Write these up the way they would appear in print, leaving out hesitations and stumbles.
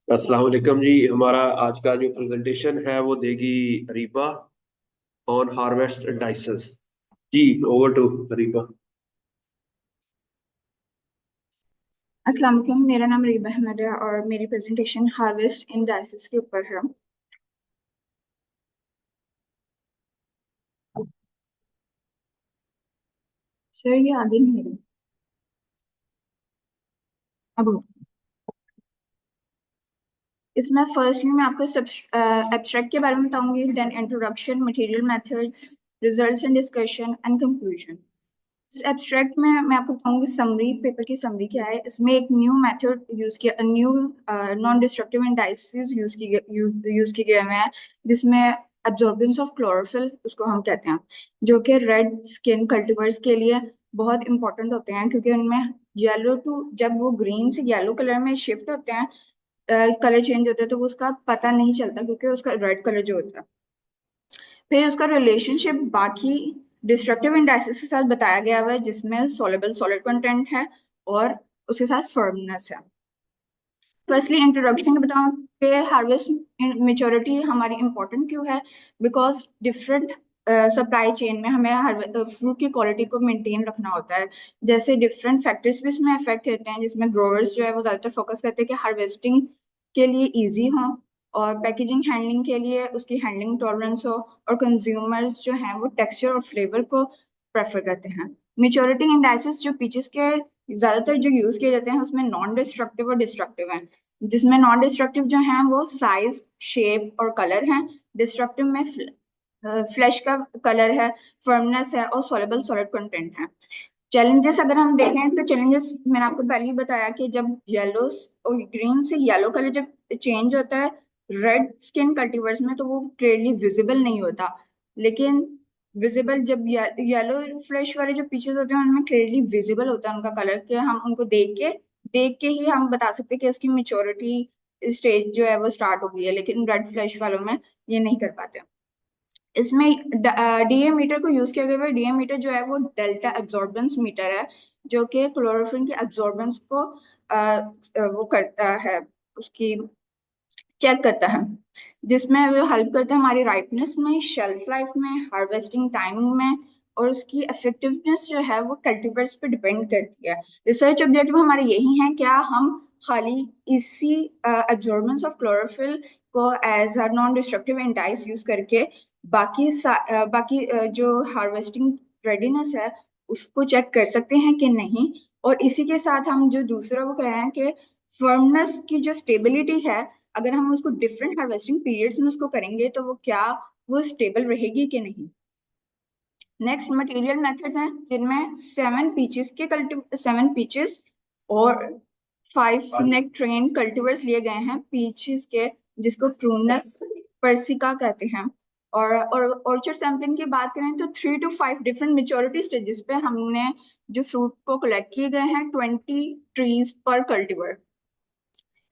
अस्सलाम वालेकुम जी। हमारा आज का जो प्रेजेंटेशन है वो देगी रीबा ऑन हार्वेस्ट डाइसेस। जी, ओवर टू रीबा। अस्सलाम वालेकुम। मेरा नाम रीबा अहमद है और मेरी प्रेजेंटेशन हार्वेस्ट इन डायसिस के ऊपर है। सर ये आगे नहीं है। अब इसमें फर्स्टली मैं आपको एब्स्ट्रैक्ट के बारे में बताऊंगी, then introduction, material methods, results and discussion and conclusion. इस एब्स्ट्रैक्ट में मैं आपको बताऊंगी समरी, पेपर की समरी क्या है। इसमें एक न्यू मेथड यूज किया, new non destructive indices use किए गए हैं, जिसमें एब्जॉर्बेंस ऑफ क्लोरोफिल उसको हम कहते हैं, जो कि रेड स्किन कल्टीवर्स के लिए बहुत इंपॉर्टेंट होते हैं, क्योंकि उनमें येलो टू जब वो ग्रीन से येलो कलर में शिफ्ट होते हैं, कलर चेंज होता है, तो वो उसका पता नहीं चलता क्योंकि उसका रेड कलर जो होता है। फिर उसका रिलेशनशिप बाकी डिस्ट्रक्टिव इंडाइसिस के साथ बताया गया हुआ है, जिसमें सॉल्युबल सॉलिड कंटेंट है और उसके साथ फर्मनेस है। फर्स्टली इंट्रोडक्शन बताऊं कि हार्वेस्ट मेच्योरिटी हमारी इंपॉर्टेंट क्यों है। बिकॉज डिफरेंट सप्लाई चेन में हमें फ्रूट की क्वालिटी को मेंटेन रखना होता है। जैसे डिफरेंट फैक्टर्स भी इसमें अफेक्ट करते हैं, जिसमें ग्रोअर्स जो है वो ज़्यादातर फोकस करते हैं कि हार्वेस्टिंग के लिए इजी हो, और पैकेजिंग हैंडलिंग के लिए उसकी हैंडलिंग टॉलरेंस हो, और कंज्यूमर्स जो हैं वो टेक्सचर और फ्लेवर को प्रेफर करते हैं। मेच्योरिटी इंडाइसेस जो पीचेस के ज्यादातर जो यूज किए जाते हैं उसमें नॉन डिस्ट्रक्टिव और डिस्ट्रक्टिव हैं। जिसमें नॉन डिस्ट्रक्टिव जो हैं वो साइज, शेप और कलर हैं। डिस्ट्रक्टिव में फ्लैश का कलर है, फर्मनेस है और सॉल्युबल सॉलिड कंटेंट है। चैलेंजेस अगर हम देखें तो चैलेंजेस मैंने आपको पहले ही बताया कि जब येलो और ग्रीन से येलो कलर जब चेंज होता है रेड स्किन कल्टीवर्स में, तो वो क्लियरली विजिबल नहीं होता। लेकिन विजिबल जब येलो फ्लैश वाले जो पीसेस होते हैं उनमें क्लियरली विजिबल होता है उनका कलर, के हम उनको देख के ही हम बता सकते हैं कि उसकी मेच्योरिटी स्टेज जो है वो स्टार्ट हो गई है। लेकिन रेड फ्लैश वालों में ये नहीं कर पाते। इसमें डीए मीटर को यूज किया गया है। डीए मीटर जो है वो डेल्टा एब्जॉर्बेंस मीटर है, जो कि क्लोरोफिल के एब्जॉर्बेंस को वो करता है, उसकी चेक करता है, जिसमें वो हेल्प करता है हमारी राइपनेस में, शेल्फ लाइफ में, हार्वेस्टिंग टाइमिंग में। और उसकी इफेक्टिवनेस जो है वो कल्टीवर्स पे डिपेंड करती है। रिसर्च ऑब्जेक्टिव हमारे यही है, क्या हम खाली इसी एब्जॉर्बेंस ऑफ क्लोरोफिल को as a non destructive indices use करके बाकी जो हार्वेस्टिंग रेडीनेस है उसको चेक कर सकते हैं कि नहीं। और इसी के साथ हम जो दूसरा वो कह रहे हैं कि फर्मनेस की जो स्टेबिलिटी है, अगर हम उसको डिफरेंट हार्वेस्टिंग पीरियड्स में उसको करेंगे तो वो क्या वो स्टेबल रहेगी कि नहीं। नेक्स्ट मटेरियल मेथड्स हैं, जिनमें सेवन पीचेस और 5 नेक ट्रेन कल्टीवर्स लिए गए हैं पीचेस के, जिसको प्रूनस पर्सिका कहते हैं। और ऑर्चर्ड सैंपलिंग की बात करें तो 3 to 5 डिफरेंट मेच्योरिटी स्टेजेस पे हमने जो फ्रूट को कलेक्ट किए गए हैं 20 ट्रीज पर कल्टीवर।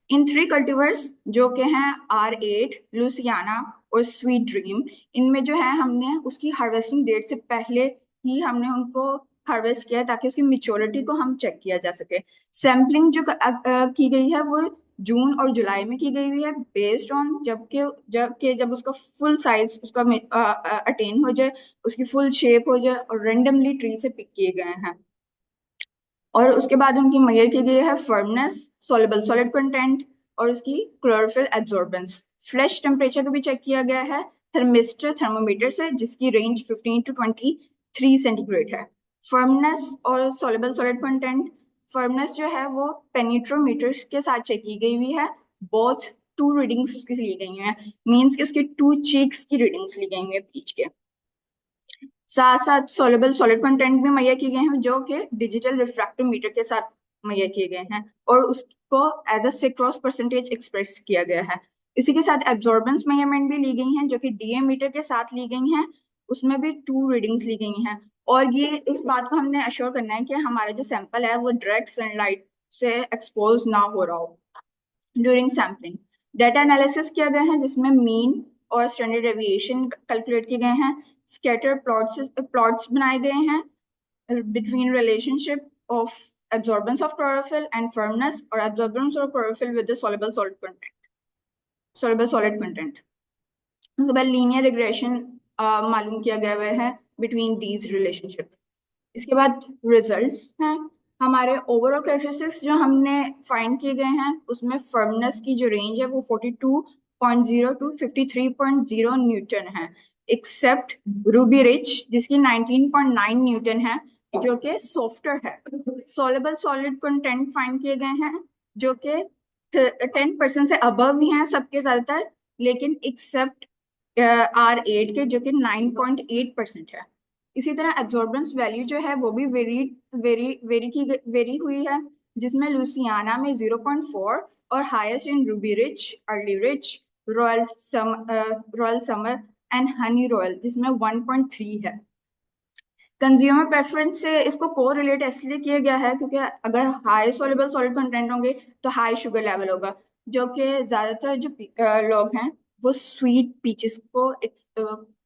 इन 3 कल्टीवर्स जो कि हैं R8, लुसियाना और स्वीट ड्रीम, इनमें जो है हमने उसकी हार्वेस्टिंग डेट से पहले ही हमने उनको हार्वेस्ट किया है, ताकि उसकी मेच्योरिटी को हम चेक किया जा सके। सैम्पलिंग जो की गई है वो जून और जुलाई में की गई हुई है, बेस्ड ऑन जब उसका फुल साइज उसका अटेन हो जाए, उसकी फुल शेप हो जाए और रेंडमली ट्री से पिक किए गए हैं। और उसके बाद उनकी मेजर की गई है फर्मनेस, सॉल्युबल सॉलिड कंटेंट और उसकी क्लोरोफिल एब्जॉर्बेंस। फ्लैश टेम्परेचर को भी चेक किया गया है थर्मिस्टर थर्मोमीटर से, जिसकी रेंज 15 to 23 सेंटीग्रेड है। फर्मनेस और सॉल्युबल सॉलिड कंटेंट, फर्मनेस जो है वो पेनिट्रोमीटर के साथ चेक की गई हुई है। बोथ टू रीडिंग्स उसकी ली गई हैं, मीन्स कि उसकी 2 चीक्स की रीडिंग्स ली गई हैं पीच के। साथ साथ सॉल्युबल सॉलिड कंटेंट भी मुहैया किए गए हैं, जो कि डिजिटल रिफ्रैक्टोमीटर के साथ मुहैया किए गए हैं, और उसको एज अ सिक्रॉस परसेंटेज एक्सप्रेस किया गया है। इसी के साथ एब्जॉर्बेंस मेजरमेंट भी ली गई हैं, जो कि डीए मीटर के साथ ली गई हैं। उसमें भी 2 रीडिंग्स ली गई हैं। और ये इस बात को हमने अश्योर करना है कि हमारा जो सैंपल है वो डायरेक्ट सनलाइट से एक्सपोज ना हो रहा हो ड्यूरिंग सैम्पलिंग। डाटा एनालिसिस किया गया है, जिसमें मीन और स्टैंडर्ड डेविएशन कैलकुलेट किए गए हैं। स्कैटर प्लॉट्स बनाए गए हैं between relationship of absorbance of chlorophyll and firmness, or absorbance of chlorophyll with the soluble salt content. soluble solid content। उसके बाद लीनियर रिग्रेशन मालूम किया गया हुआ है बिटवीन दीज रिलेशनशिप। इसके बाद रिजल्ट्स हैं हमारे ओवरऑल कैरेक्टरिस्टिक्स जो हमने फाइंड किए गए हैं, उसमें फर्मनेस की जो रेंज है वो 42.0 टू 53.0 न्यूटन है, एक्सेप्ट रूबी रिच जिसकी 19.9 न्यूटन है, जो कि सॉफ्टर है। सॉलेबल सॉलिड कंटेंट फाइंड किए गए हैं जो कि 10% से अबव ही हैं सबके ज्यादातर, लेकिन एक्सेप्ट R8 के जो कि 9.8% है। इसी तरह एब्जॉर्बेंस वैल्यू जो है वो भी वेरी हुई है, जिसमें लुसियाना में 0.4 और highest in Ruby rich, early rich, royal summer and honey royal जिसमें 1.3 है। कंज्यूमर प्रेफरेंस से इसको को रिलेट इसलिए किया गया है क्योंकि अगर हाई सोल्युबल सॉलिड कंटेंट होंगे तो हाई शुगर लेवल होगा, जो कि ज्यादातर जो लोग हैं वो स्वीट पीचेस को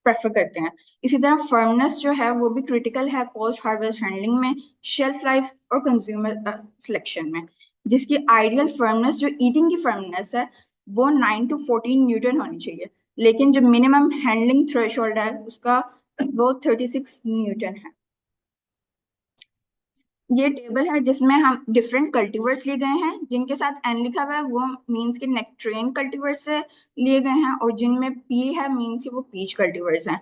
प्रेफर करते हैं। इसी तरह फर्मनेस जो है वो भी क्रिटिकल है पोस्ट हार्वेस्ट हैंडलिंग में, शेल्फ लाइफ और कंज्यूमर सिलेक्शन में, जिसकी आइडियल फर्मनेस जो ईटिंग की फर्मनेस है वो 9 to 14 न्यूटन होनी चाहिए, लेकिन जो मिनिमम हैंडलिंग थ्रेशोल्ड है उसका वो 36 न्यूटन है। ये टेबल है जिसमें हम डिफरेंट कल्टीवर्स लिए गए हैं, जिनके साथ एन लिखा हुआ है वो मीन्स के नेक्ट्रेन कल्टीवर्स से लिए गए हैं, और जिनमें पी है मीन्स के वो पीच कल्टीवर्स हैं।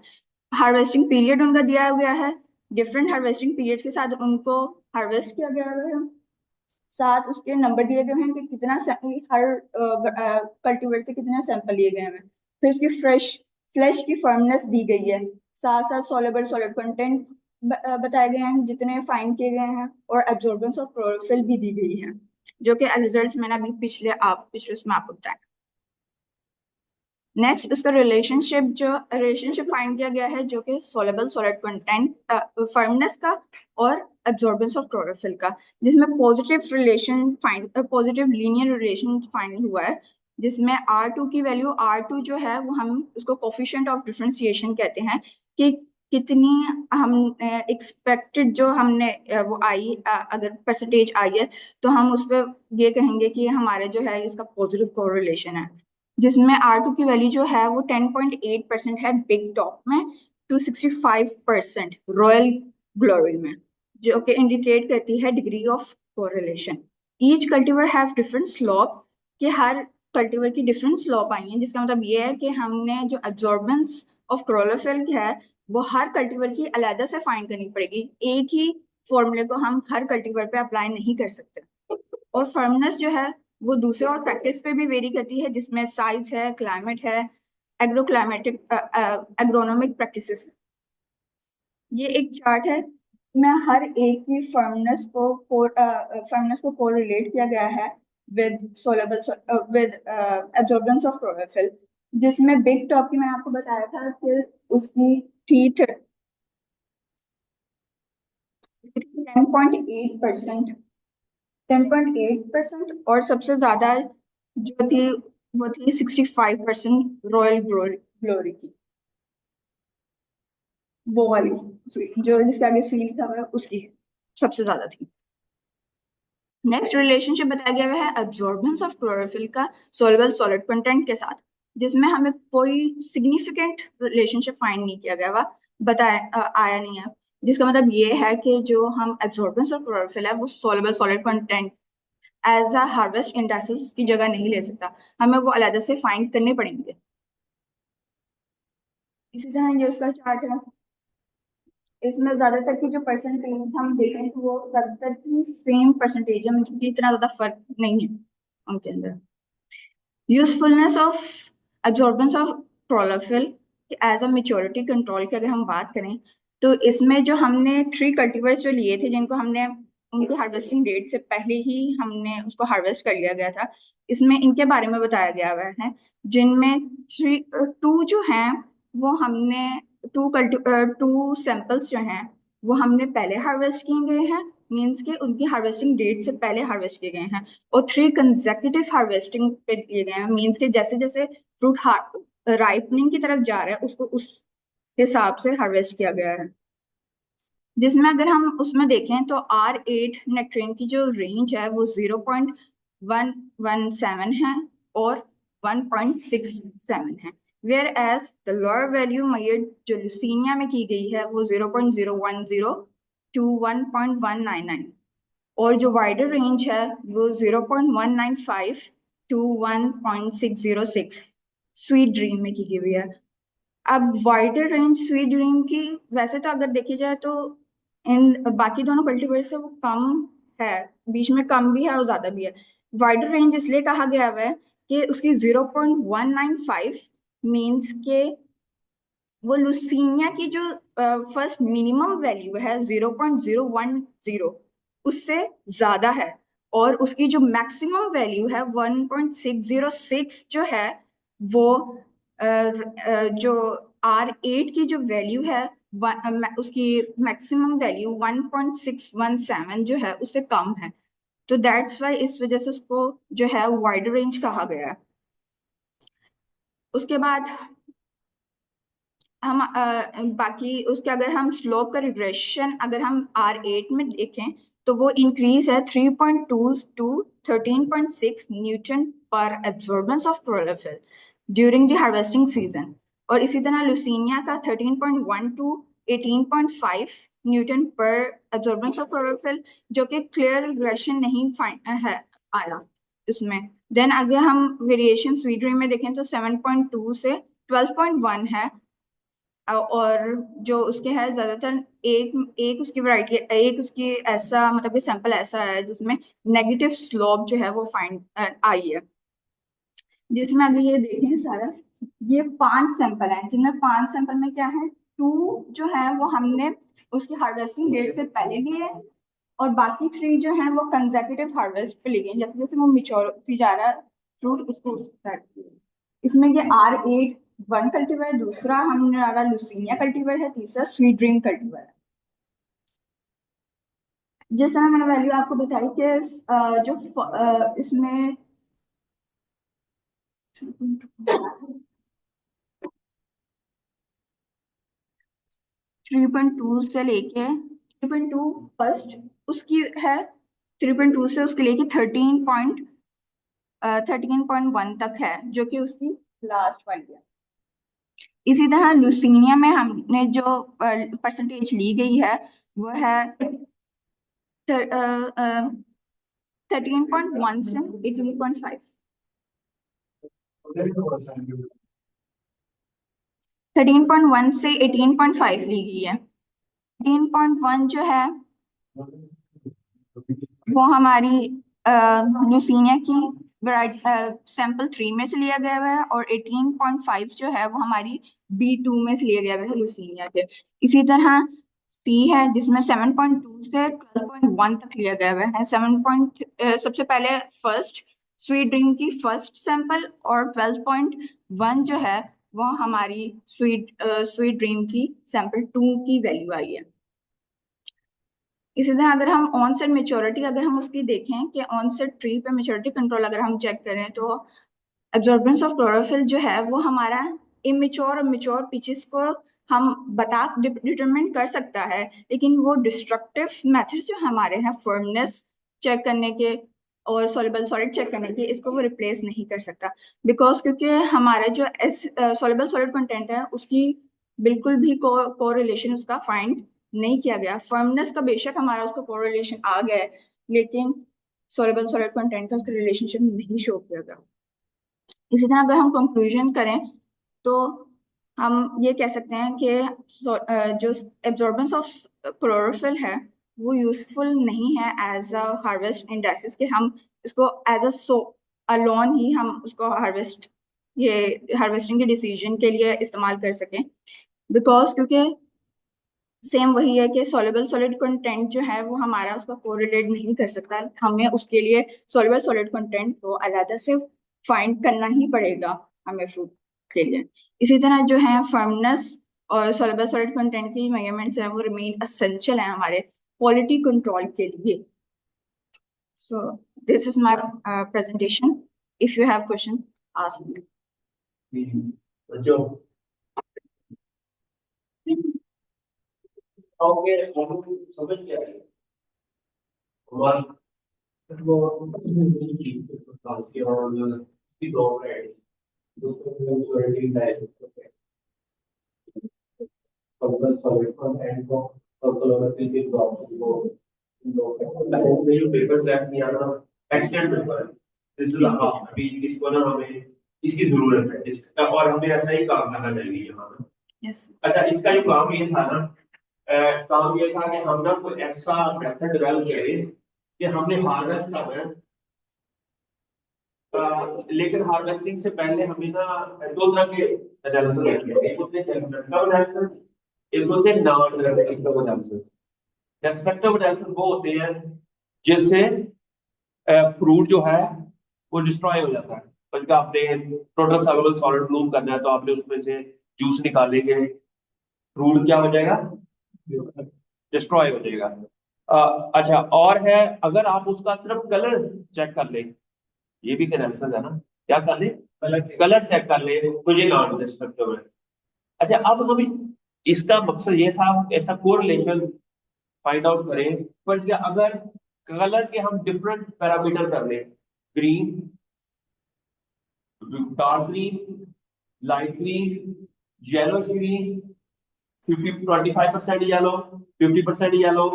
हार्वेस्टिंग पीरियड उनका दिया गया है, डिफरेंट हार्वेस्टिंग पीरियड के साथ उनको हार्वेस्ट किया गया है, साथ उसके नंबर दिए गए हैं कि कितना हर कल्टीवेटर से कितने सैंपल लिए गए हैं। फिर उसकी फ्लैश की फर्मनेस दी गई है, साथ साथ सॉल्युबल सॉलिड कंटेंट बताए गए हैं जितने फाइंड किए गए हैं, और एब्जॉर्बेंस ऑफ क्लोरोफिल भी दी गई है, जो कि रिजल्ट्स मैंने अभी पिछले उसमें आपको बताया। नेक्स्ट उसका रिलेशनशिप फाइंड किया गया है जो कि सोलेबल सॉलिड कंटेंट फर्मनेस का और एब्जॉर्बेंस ऑफ क्लोरोफिल का, जिसमें पॉजिटिव लीनियर रिलेशन फाइंड हुआ है, जिसमें R2 की वैल्यू, R2 जो है वो हम उसको कोफिशिएंट ऑफ डिफरेंशिएशन कहते हैं, कि कितनी हम एक्सपेक्टेड जो हमने वो आई अगर परसेंटेज आई है तो हम उस पर ये कहेंगे कि हमारे जो है इसका पॉजिटिव कोरिलेशन है, जिसमें R2 की वैल्यू जो है वो 10.8% है बिग टॉप में, टू 65% रॉयल ग्लोरी में, जो कि इंडिकेट करती है degree of correlation. Each cultivar have different slope, कि हर कल्टीवर की डिफरेंट स्लोप आई है, जिसका मतलब ये है कि हमने जो एब्जॉर्बेंस ऑफ क्लोरोफिल है वो हर कल्टीवर की अलग से फाइंड करनी पड़ेगी, एक ही फॉर्मूले को हम हर कल्टीवर पे अप्लाई नहीं कर सकते। और फर्मनेस जो है वो दूसरे और फैक्टर्स पे भी वेरी करती है, जिसमें साइज है, क्लाइमेट है, एग्रोक्लाइमेटिक एग्रोनॉमिक प्रैक्टिसेस है। ये एक चार्ट है, मैं हर एक की फर्मनेस को कोरिलेट किया गया है with soluble with absorbance of chlorophyll, जिसमें बिग टॉप की मैंने आपको बताया था कि उसकी थी 10.8%, 10.8%, और सबसे ज्यादा जो थी वो थी 65% रॉयल ग्लोरी की, वो वाली जो जिसके आगे सी लिखा हुआ है उसकी सबसे ज्यादा थी। नेक्स्ट रिलेशनशिप बताया गया है एब्जॉर्बेंस ऑफ क्लोरोफिल का सोलबल सॉलिड कंटेंट के साथ, जिसमें हमें कोई सिग्निफिकेंट रिलेशनशिप फाइंड नहीं किया गया, वह आया नहीं है, जिसका मतलब ये है कि जो हम एब्जॉर्बेंस ऑफ क्लोरोफिल है वो soluble solid content as a harvest indexes उसकी जगह नहीं ले सकता, हमें वो अलग से फाइंड करने पड़ेंगे। इसी तरह ये उसका चार्ट है, इसमें ज्यादातर की जो परसेंटेज हम देखें तो वो ज्यादातर की सेम परसेंटेज है, मतलब कि इतना ज्यादा फर्क नहीं है उनके अंदर। Usefulness of absorbance of chlorophyll as a maturity control की अगर हम बात करें तो इसमें जो हमने 3 कल्टीवर्स जो लिए थे जिनको हमने उनकी हार्वेस्टिंग डेट से पहले ही हमने उसको हार्वेस्ट कर लिया गया था, इसमें इनके बारे में बताया गया हुआ है, जिनमें 2 जो हैं वो हमने टू सैंपल्स जो हैं वो हमने पहले हार्वेस्ट किए गए हैं, मीन्स के उनकी हार्वेस्टिंग डेट से पहले हार्वेस्ट किए गए हैं, और 3 कंसेक्यूटिव हार्वेस्टिंग पे लिए गए हैं, मीन्स के जैसे जैसे फ्रूट राइपनिंग की तरफ जा रहा है उसको उस हिसाब से हार्वेस्ट किया गया है। जिसमें अगर हम उसमें देखें तो R8 नेक्ट्रेन की जो रेंज है वो 0.117 है और 1.67 है, whereas the lower value measured जो लुसीनिया में की गई है वो 0.010 to 1.199, और जो वाइडर रेंज है वो 0.195 to 1.606 स्वीट ड्रीम में की गई है। अब वाइडर रेंज स्वीट ड्रीम की वैसे तो अगर देखी जाए तो इन बाकी दोनों कल्टीवेटर से वो कम है, बीच में कम भी है और ज्यादा भी है। वाइडर रेंज इसलिए कहा गया हुआ है कि उसकी 0.195 मीन्स के वो लुसीनिया की जो फर्स्ट मिनिमम वैल्यू है 0.010 उससे ज्यादा है, और उसकी जो मैक्सिमम वैल्यू है 1.606 जो है वो जो R8 की जो वैल्यू है उसकी मैक्सिमम वैल्यू 1.617 जो है उससे कम है। तो दैट्स वाई इस वजह से उसको जो है वाइड रेंज कहा गया है। उसके बाद हम बाकी उसके अगर हम स्लोप का रिग्रेशन अगर हम R8 में देखें तो वो इंक्रीज है 3.2 टू 13.6 न्यूटन पर absorbance of chlorophyll during the harvesting season, और इसी तरह लुसीनिया का 13.1 टू 18.5 न्यूटन पर एब्जॉर्बेंस ऑफ क्लोरोफिल, जो कि क्लियर रिग्रेशन नहीं है आया इसमें। देन अगर हम वेरिएशन स्वीट ड्रीम में देखें तो 7.2 से 12.1 है, और जो उसके है ज्यादातर एक एक उसकी वैरायटी एक उसकी ऐसा मतलब कि सैंपल ऐसा है जिसमें नेगेटिव स्लोप जो है वो फाइंड आई है, जिसमें अगर ये देखें सारा ये 5 सैंपल हैं, जिनमें 5 सैंपल में क्या है, 2 जो है वो हमने उसकी हार्वेस्टिंग डेट से पहले लिए हैं, और बाकी 3 जो है वो कंसेक्यूटिव हार्वेस्ट पे लिए हैं, जैसे जैसे वो मिच्योर होती जा रहा है फ्रूट उसको start किया। इसमें ये R8 वन कल्टीवर है, दूसरा हमारा लुसीनिया कल्टीवर है, तीसरा स्वीट ड्रीम कल्टीवर है। जैसा मैंने वैल्यू आपको बताई कि जो इसमें 3.2 से लेके 3.2 फर्स्ट उसकी है, 3.2 से उसके लेके 13.1 तक है जो कि उसकी लास्ट वाली है। इसी तरह लुसीनिया में हमने जो परसेंटेज ली गई है वो है 13.1 से 18.5, 13.1 से 18.5 ली गई है। 18.1 जो है वो हमारी लुसीनिया की वैरायटी सैंपल 3 में से लिया गया हुआ है, और 18.5 जो है वो हमारी B2 में से लिया गया हुआ है लुसीनिया के। इसी तरह C है जिसमें 7.2 से 12.1 तक लिया गया हुआ है। सबसे पहले फर्स्ट स्वीट ड्रीम की फर्स्ट सैंपल, और 12.1 जो है वो हमारी स्वीट ड्रीम की सैंपल 2 की वैल्यू आई है। इसी तरह अगर हम ऑनसेट मेच्योरिटी अगर हम उसकी देखें कि ऑनसेट ट्री पे मेच्योरिटी कंट्रोल अगर हम चेक करें तो एब्जॉर्बेंस ऑफ क्लोरोफिल जो है वो हमारा इमेच्योर और मेच्योर पीचेस को हम बता डिटरमिन कर सकता है, लेकिन वो डिस्ट्रक्टिव मेथड्स जो हमारे हैं फर्मनेस चेक करने के और सॉल्युबल सॉलिड चेक करने के, इसको वो रिप्लेस नहीं कर सकता, बिकॉज क्योंकि हमारा जो सॉल्युबल सॉलिड कंटेंट है उसकी बिल्कुल भी कोरिलेशन उसका फाइंड नहीं किया गया। फर्मनेस का बेशक हमारा उसका कोरिलेशन आ गया है, लेकिन सॉल्युबल सॉलिड कंटेंट का उसका रिलेशनशिप नहीं शो किया गया। इसी तरह अगर हम कंक्लूजन करें तो हम ये कह सकते हैं कि जो एब्जॉर्बेंस ऑफ क्लोरोफिल है वो यूजफुल नहीं है एज अ हार्वेस्ट इंडाइसिस, कि हम इसको as a so alone he हम उसको ये हार्वेस्टिंग के डिसीजन के लिए इस्तेमाल कर सकें, बिकॉज क्योंकि सेम वही है कि सॉल्युबल सॉलिड कंटेंट जो है वो हमारा उसका कोरिलेट नहीं कर सकता, हमें उसके लिए सॉल्युबल सॉलिड कंटेंट को अलग से फाइंड करना ही पड़ेगा हमें फ्रूट के लिए। इसी तरह जो है फर्मनेस और सॉल्युबल सॉलिड कंटेंट की मेजरमेंट्स हैं वो रिमेन एसेंशियल है हमारे क्वालिटी कंट्रोल के लिए। So this is my presentation, if you have question ask me. बच्चों आओगे हम समझ क्या है हमारा वो की और की दो है जो पेपर लैब किया ना, एक्सीडेंट पेपर है। ठीक है। अभी इसको ना हमें इसकी जरूरत है इसका, और हमें ऐसा ही काम करना चाहिए यहाँ पे। यस। अच्छा, इसका जो काम ये था ना, काम ये था कि हम ना कोई ऐसा मेथड डेवलप करें कि हमने हार्वेस्ट करना है। लेकिन हार्वेस्टिंग से पहले हमें ना दो तरह के एनालिसिस करने हैं। एक होते हैं डेस्क्रिप्टिव एनालिसिस, एक होते हैं non descriptive analysis. Descriptive analysis वो होते हैं जिससे फ्रूट जो है वो डिस्ट्रॉय हो जाता है। बल्कि आपने टोटल सॉल्युबल सॉलिड ब्लूम करना है तो आपने उसमें से जूस निकालेंगे, फ्रूट क्या हो जाएगा, डिस्ट्रॉय हो जाएगा। अच्छा, और है अगर आप उसका सिर्फ कलर चेक कर ले, ये भी एनालिसिस है ना, क्या कर ले, कलर चेक कर ले, तो ये नॉन डिस्ट्रक्टिव है। अच्छा, अब हम इसका मकसद ये था ऐसा कोरिलेशन फाइंड आउट करें। पर क्या अगर कलर के हम डिफरेंट पैरामीटर कर लें, green, dark green, light green, yellow green, 25% yellow, 50% yellow,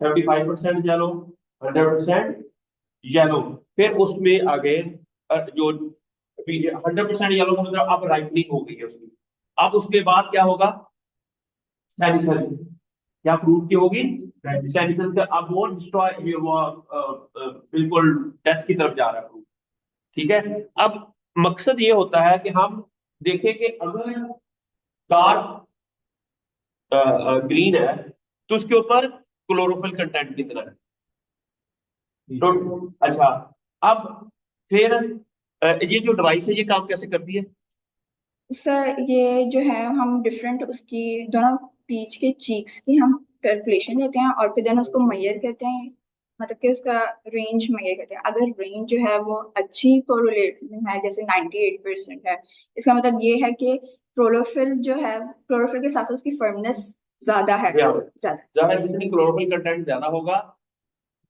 75% yellow, 100% yellow. फिर उसमें आगे जो 100% येलो का मतलब अब राइपनिंग हो गई है उसकी। अब उसके बाद क्या होगा, सेनिसन, क्या फ्रूट की होगी, सेनिसन का। अब वो डिस्ट्रॉय, वो बिल्कुल डेथ की तरफ जा रहा है फ्रूट। ठीक है। अब मकसद ये होता है कि हम देखें कि अगर डार्क ग्रीन है तो उसके ऊपर क्लोरोफिल कंटेंट कितना है। तो अच्छा, अब फिर ये जो डिवाइस है ये काम कैसे करती है। सर ये जो है हम डिफरेंट उसकी दोनों पीच के चीक्स की हम कैलकुलेशन लेते हैं और फिर देन उसको मेजर करते हैं। मतलब कि उसका रेंज मेजर करते हैं। अगर रेंज जो है वो अच्छी कोरिलेट है, जैसे 98% है, इसका मतलब ये है कि क्लोरोफिल जो है, क्लोरोफिल के साथ साथ उसकी फर्मनेस ज्यादा है। ज्यादा। ज्यादा जितनी क्लोरोफिल कंटेंट ज्यादा होगा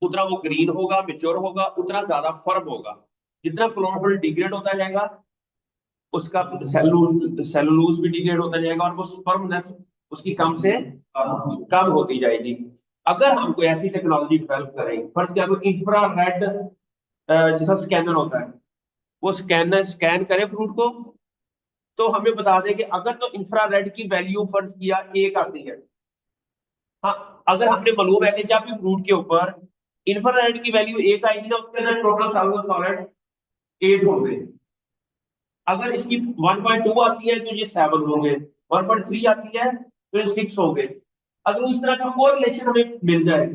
उतना वो ग्रीन होगा, मेच्योर होगा, उतना ज्यादा फर्म होगा। जितना क्लोरोफिल डिग्रेड होता जाएगा उसका सेलुलोज भी डिग्रेड होता जाएगा और वो फर्मनेस उसकी कम से कम होती जाएगी। अगर हम कोई ऐसी टेक्नोलॉजी डेवलप करें, फर्स्ट क्या, कोई इंफ्रारेड जैसा स्कैनर होता है, वो स्कैनर स्कैन करे फ्रूट को तो हमें बता दे कि अगर तो इंफ्रारेड की वैल्यू फर्ज किया एक आती है। हाँ, अगर हमने मालूम है कि जब भी फ्रूट के ऊपर इंफ्रारेड की वैल्यू एक आएगी ना, उसके अंदर टोटल सॉल्युबल सॉलिड 8 होंगे। अगर इसकी 1.2 आती है तो ये 7 होंगे, 1.3 आती है तो ये 6 होंगे। अगर इस तरह का कोरिलेशन हमें मिल जाए,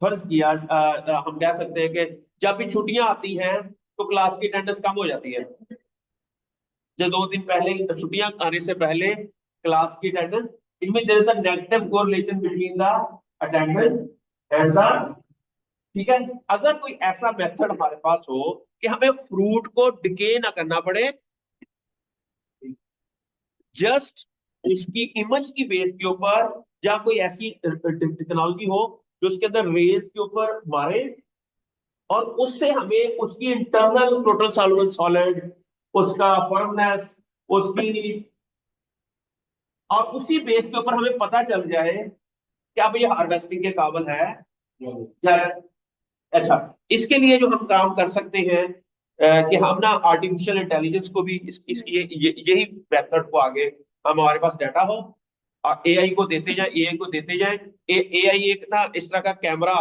फर्ज किया हम कह सकते हैं कि जब भी छुट्टियां आती हैं तो क्लास की अटेंडेंस कम हो जाती है। जब 2 दिन पहले छुट्टियां आने से पहले क्लास की अटेंडेंस, इनमें there is a negative correlation between the attendance and the, ठीक है। अगर कोई ऐसा मेथड हमारे पास हो कि हमें फ्रूट को डिके ना करना पड़े, जस्ट उसकी इमेज की बेस के ऊपर, या कोई ऐसी टेक्नोलॉजी हो जो उसके अंदर रेज के ऊपर मारे और उससे हमें उसकी इंटरनल टोटल सॉल्युबल सॉलिड, उसका फर्मनेस, उसकी, और उसी बेस के ऊपर हमें पता चल जाए कि अब ये हार्वेस्टिंग के काबिल है या। अच्छा, इसके लिए जो हम काम कर सकते हैं कि हम ना आर्टिफिशियल इंटेलिजेंस को भी यही मेथड को आगे, हम हमारे पास डाटा हो और एआई को देते जाए, एआई को देते जाए। एआई एक ना इस तरह का कैमरा,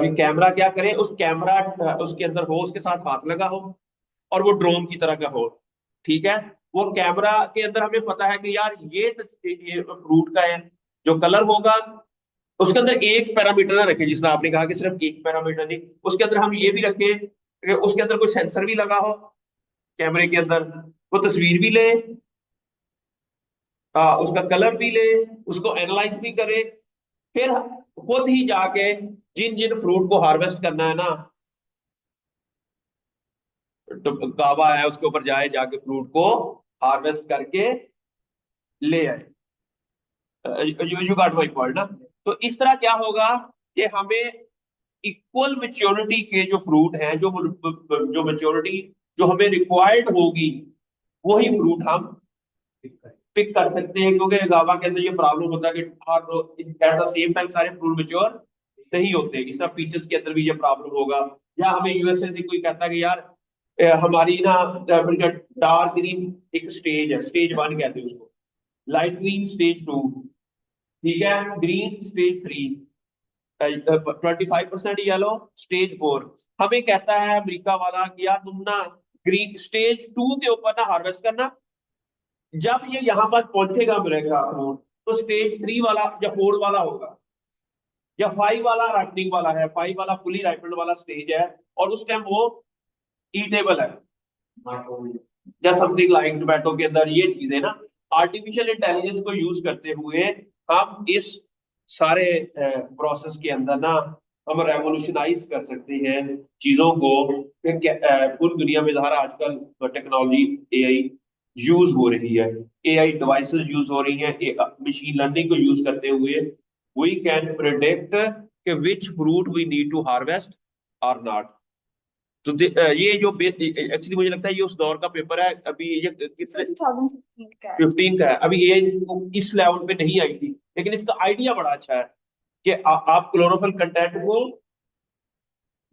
भी कैमरा क्या करे, उस कैमरा उसके अंदर हो, उसके साथ हाथ लगा हो और वो ड्रोन की तरह का हो। ठीक है। वो कैमरा के अंदर हमें पता है कि यार ये फ्रूट का है, जो कलर होगा उसके अंदर एक पैरामीटर ना रखें, जिसने आपने कहा कि सिर्फ एक पैरामीटर नहीं, उसके अंदर हम ये भी रखें कि उसके अंदर कोई सेंसर भी लगा हो कैमरे के अंदर, वो तस्वीर भी ले, उसका कलर भी ले, उसको एनालाइज भी करे, फिर खुद ही जाके जिन जिन फ्रूट को हार्वेस्ट करना है ना, तो गावा है उसके ऊपर जाए, जाके फ्रूट को हार्वेस्ट करके ले आए। यू गॉट माय पॉइंट ना। तो इस तरह क्या होगा कि हमें इक्वल मेच्योरिटी के जो फ्रूट हैं, जो मेच्योरिटी जो हमें रिक्वायर्ड होगी वही फ्रूट हम पिक कर सकते हैं, क्योंकि गावा के अंदर ये प्रॉब्लम होता है कि एट द सेम टाइम सारे फ्रूट मेच्योर नहीं होते। इस तरह पीचेस के अंदर भी ये प्रॉब्लम होगा। या हमें यूएसए से कोई कहता है कि यार हमारी ना डार्क ग्रीन एक स्टेज है, स्टेज 1 कहते हैं उसको, लाइट ग्रीन स्टेज 2, ठीक है, ग्रीन स्टेज 3, 25% येलो स्टेज 4। हमें कहता है अमेरिका वाला कि यार तुम ना ग्रीन स्टेज 2 के ऊपर ना हार्वेस्ट करना, जब ये यहाँ पर पहुंचेगा मिलेगा फ्रूट तो स्टेज 3 वाला या 4 वाला होगा, या 5 वाला राइपनिंग वाला है, 5 वाला फुली राइपेंड वाला स्टेज है, और उस टाइम वो ईटेबल है, या समथिंग लाइक टोमेटो के अंदर ये चीजें ना। आर्टिफिशियल इंटेलिजेंस को यूज करते हुए हम इस सारे प्रोसेस के अंदर ना हम रेवोल्यूशनाइज कर सकते हैं चीजों को। पूरी दुनिया में ज़ाहिर आजकल टेक्नोलॉजी एआई यूज हो रही है, एआई डिवाइसेस यूज हो रही हैं, मशीन लर्निंग को यूज करते हुए वी कैन प्रिडिक्ट कि which fruit we need to harvest और नॉट। तो ये जो एक्चुअली मुझे लगता है ये उस दौर का पेपर है, अभी ये किस 2015 का है। 15 का है, अभी ये इस लेवल पे नहीं आई थी, लेकिन इसका आइडिया बड़ा अच्छा है कि आप क्लोरोफिल कंटेंट को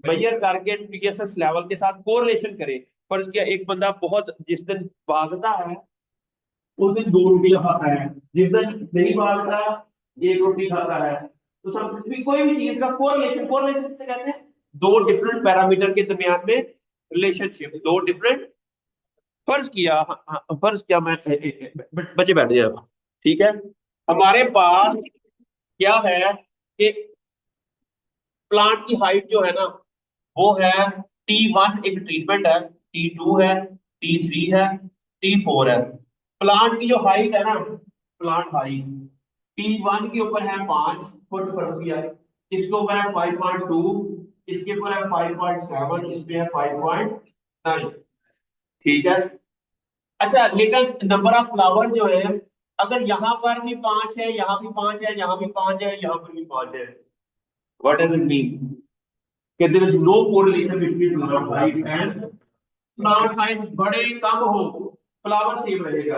मेजर करके टीएसएस लेवल के साथ कोरिलेशन करें। फर्ज किया एक बंदा बहुत जिस दिन भागता है उस दिन 2 रोटियां खाता है, जिस दिन नहीं भागता 1 रोटी खाता है। तो सब कोई भी चीज का कोरिलेशन, कोरिलेशन से कहते हैं दो डिफरेंट पैरामीटर के दरमियान में रिलेशनशिप, दो डिफरेंट। फर्ज किया फर्ज किया मैं बच्चे बैठ जाए, ठीक है, हमारे पास क्या है कि प्लांट की हाइट जो है ना वो है T1 एक ट्रीटमेंट है, T2 है, T3 है, T4 है। प्लांट की जो हाइट है ना, प्लांट हाइट T1 के ऊपर है 5 फुट फर्ज किया, इसके ऊपर है 5.2, इसके ऊपर है 5.7, इसमें है 5.9, ठीक है। अच्छा लेकिन नंबर ऑफ फ्लावर जो है अगर यहाँ पर भी 5 है, यहाँ भी 5 है, यहाँ भी 5 है, यहाँ पर भी 5 है, व्हाट डज इट मीन कि there is no correlation between plant height and plant height बड़े कम हो फ्लावर सेम रहेगा,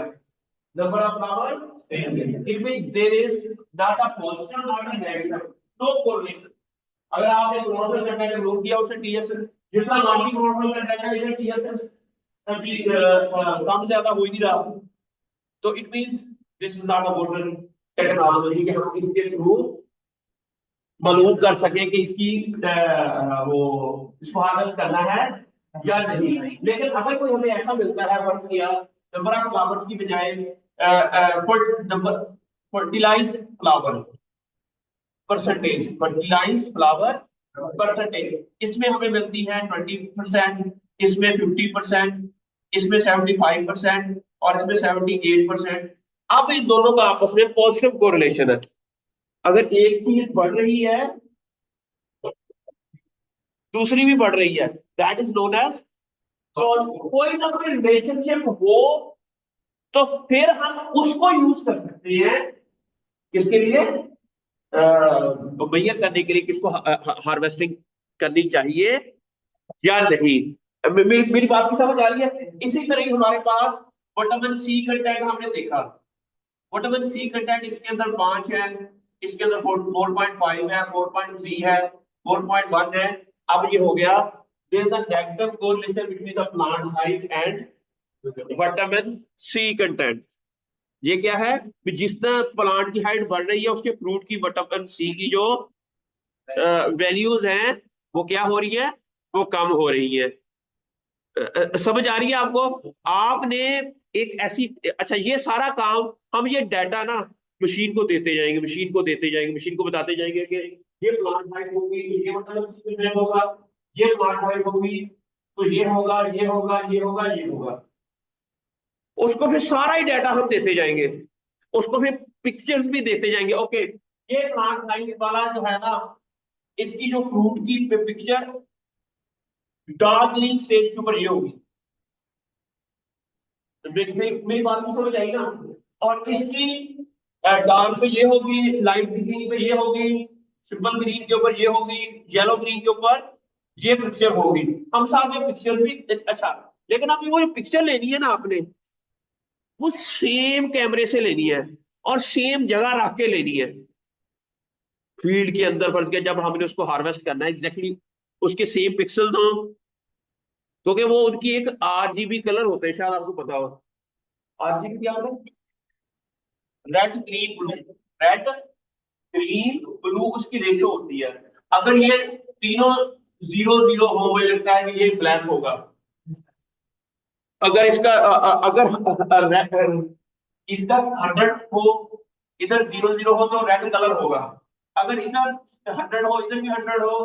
नंबर ऑफ फ्लावर सेम रहेगा। It mean there is not a positive not a negative, no correlation. अगर आपने chlorophyll content remove किया उससे TSS जितना नॉर्मली क्लोरोफिल कंटेंट है इधर टीएसएस कम ज्यादा हो ही नहीं रहा, तो it means this is not a modern technology कि हम इसके थ्रू मालूम कर सके कि इसकी वो इसको हार्वेस्ट करना है या नहीं। लेकिन अगर कोई हमें ऐसा मिलता है वर्क किया नंबर ऑफ फ्लावर्स की बजाय number fertilize flower percentage, fertilize flower percentage, इसमें हमें मिलती है 20%, इसमें 50%, इसमें 75% और इसमें 78%। अब इन दोनों का आपस में पॉजिटिव कोरिलेशन है। अगर एक चीज बढ़ रही है दूसरी भी बढ़ रही है, दैट इज नोन एज, तो कोई ना कोई रिलेशनशिप हो तो फिर हम उसको यूज कर सकते हैं किसके लिए, मेजर करने के लिए किसको हार्वेस्टिंग करनी चाहिए या नहीं। मेरी बात की समझ आ रही है। इसी तरह ही हमारे पास विटामिन सी कंटेंट हमने देखा, विटामिन सी कंटेंट इसके अंदर 5 है, इसके अंदर 4.5 है, 4.3 है, 4.1 है। अब ये हो गया there is a negative correlation between the plant height and vitamin C content. ये क्या है कि जितना प्लांट की हाइट बढ़ रही है उसके फ्रूट की विटामिन सी की जो वैल्यूज हैं वो क्या हो रही है, वो कम हो रही है। समझ आ रही है आपको। आपने एक ऐसी, अच्छा ये सारा काम हम ये डाटा ना मशीन को देते जाएंगे, मशीन को देते जाएंगे, मशीन को बताते जाएंगे कि ये प्लांट हाइट होगी, ये मतलब होगा, ये प्लांट हाइट होगी तो ये होगा, ये होगा, ये होगा, ये होगा। उसको फिर सारा ही डाटा हम देते जाएंगे, उसको फिर पिक्चर्स भी देते जाएंगे। ओके ये प्लांट हाइट वाला जो है ना इसकी जो फ्रूट की पिक्चर डार्क ग्रीन स्टेज के ऊपर ये होगी, मेरी बात को समझ आई ना। और इसकी डार्क पे ये होगी, लाइट ग्रीन पे ये होगी, सिंपल ग्रीन के ऊपर ये होगी, येलो ग्रीन के ऊपर ये पिक्चर होगी। हम साथ में पिक्चर भी, अच्छा लेकिन अब वो पिक्चर लेनी है ना आपने, वो सेम कैमरे से लेनी है और सेम जगह रख के लेनी है फील्ड के अंदर। फर्ज किया जब हमने उसको हार्वेस्ट करना है एग्जैक्टली उसके सेम पिक्सल दो, क्योंकि वो उनकी एक आरजीबी कलर होते हैं, शायद आपको पता हो। आरजीबी क्या होता है? Red green blue. Red green blue उसकी रेशो होती है। अगर ये तीनों 0 0 हो, मुझे लगता है कि ये ब्लैक होगा। अगर इसका इसका 100 हो, इधर 0 0 हो तो रेड कलर होगा। अगर इधर 100 हो, इधर भी 100 हो,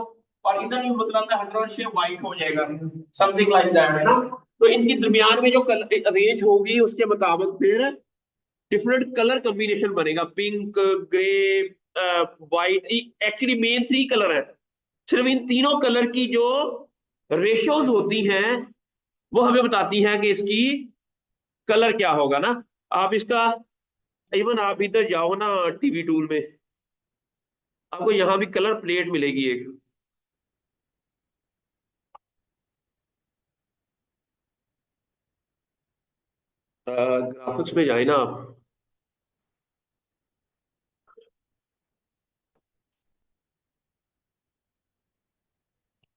और इधर भी मतलब 100 से व्हाइट हो जाएगा, समथिंग लाइक दैट, है ना। तो इनकी दरमियान में जो रेंज होगी उसके मुताबिक फिर डिफरेंट कलर कॉम्बिनेशन बनेगा, pink, grey, white. Actually main 3 colour है। सिर्फ इन तीनों कलर की जो रेशोज होती हैं वो हमें बताती हैं कि इसकी कलर क्या होगा ना। आप इसका इवन आप इधर जाओ ना टीवी टूल में, आपको यहां भी कलर प्लेट मिलेगी एक। ग्राफिक्स में जाए ना आप,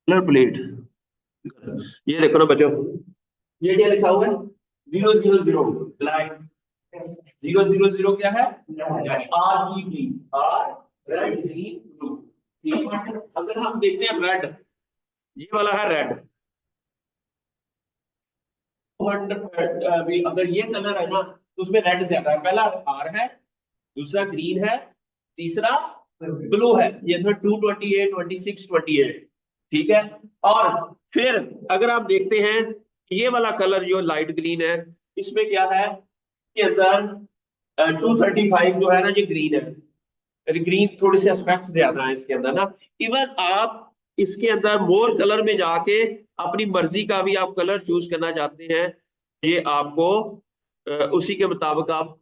कलर प्लेट, ये देखो ना बच्चों, ये क्या लिखा हुआ है? 0 0 0 ब्लैक। 0 0 0 क्या है? RGB, R red green blue. ठीक है, अगर हम देखते हैं रेड, ये वाला है रेड। अभी अगर ये कलर है ना तो उसमें रेड ज्यादा है। पहला आर है, दूसरा ग्रीन है, तीसरा ब्लू है। ये इसमें 228, 26, 28। ठीक है। और फिर अगर आप देखते हैं ये वाला कलर जो लाइट ग्रीन है, इसमें क्या है के अंदर 235 जो है ना, ये ग्रीन है। ग्रीन थोड़े से एस्पेक्ट्स ज्यादा है इसके अंदर ना। इवन आप इसके अंदर मोर कलर में जाके अपनी मर्जी का भी आप कलर चूज करना चाहते हैं, ये आपको उसी के मुताबिक आप,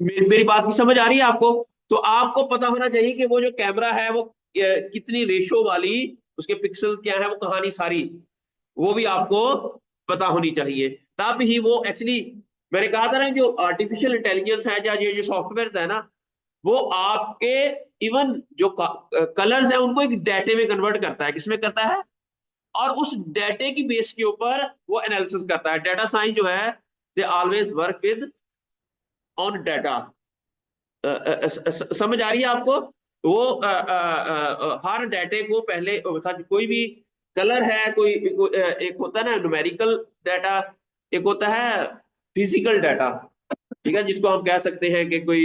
मेरी बात की समझ आ रही है आपको? तो आपको पता होना चाहिए कि वो जो कैमरा है वो कितनी रेशो वाली, उसके पिक्सल क्या है, वो कहानी सारी वो भी आपको पता होनी चाहिए। तब ही वो एक्चुअली, मैंने कहा था ना, जो आर्टिफिशियल इंटेलिजेंस है या ये जो सॉफ्टवेयर है ना, वो आपके इवन जो कलर्स है उनको एक डेटे में कन्वर्ट करता है। किसमें करता है? और उस डेटे की बेस के ऊपर वो एनालिसिस करता है। डेटा साइंस जो है, they always work with on data. समझ आ रही है आपको? वो हर डाटे को पहले कोई भी कलर है, एक होता है ना न्यूमेरिकल डाटा, एक होता है फिजिकल डाटा। ठीक है, जिसको हम कह सकते हैं कि कोई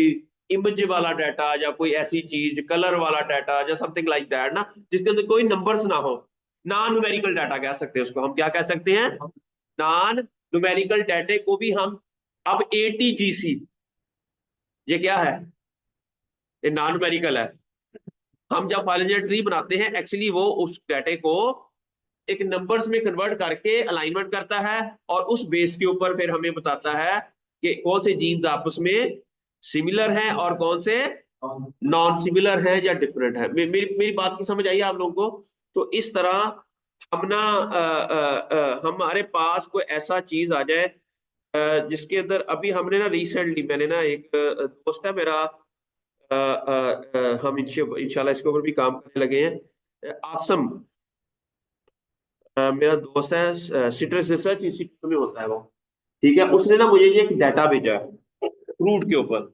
इमेज वाला डाटा या कोई ऐसी चीज, कलर वाला डाटा या समथिंग लाइक दैट ना, जिसके अंदर कोई नंबर्स ना हो। नॉन न्यूमेरिकल डाटा कह सकते हैं उसको, हम क्या कह सकते हैं? नॉन न्यूमेरिकल डाटे को भी हम, अब एटीजीसी, ये क्या है? ये नॉन न्यूमेरिकल है। हम जब फाइलेंजर ट्री बनाते हैं, एक्चुअली वो उस डाटे को एक नंबर्स में कन्वर्ट करके अलाइनमेंट करता है, और उस बेस के ऊपर फिर हमें बताता है कि कौन से जीन्स आपस में सिमिलर हैं और कौन से नॉन सिमिलर हैं या डिफरेंट है। मेरी मेरी बात की समझ आई है आप लोगों को? तो इस तरह हम ना हमारे पास कोई ऐसा चीज आ जाए जिसके अंदर अभी हमने ना रिसेंटली, मैंने ना एक दोस्त है मेरा, हम इंशाल्लाह इसके ऊपर भी काम करने लगे हैं। आसम, मेरा दोस्त है, सिट्रस रिसर्च इंस्टीट्यूट में होता है वो। ठीक है, उसने ना मुझे ये एक डाटा भेजा है फ्रूट के ऊपर।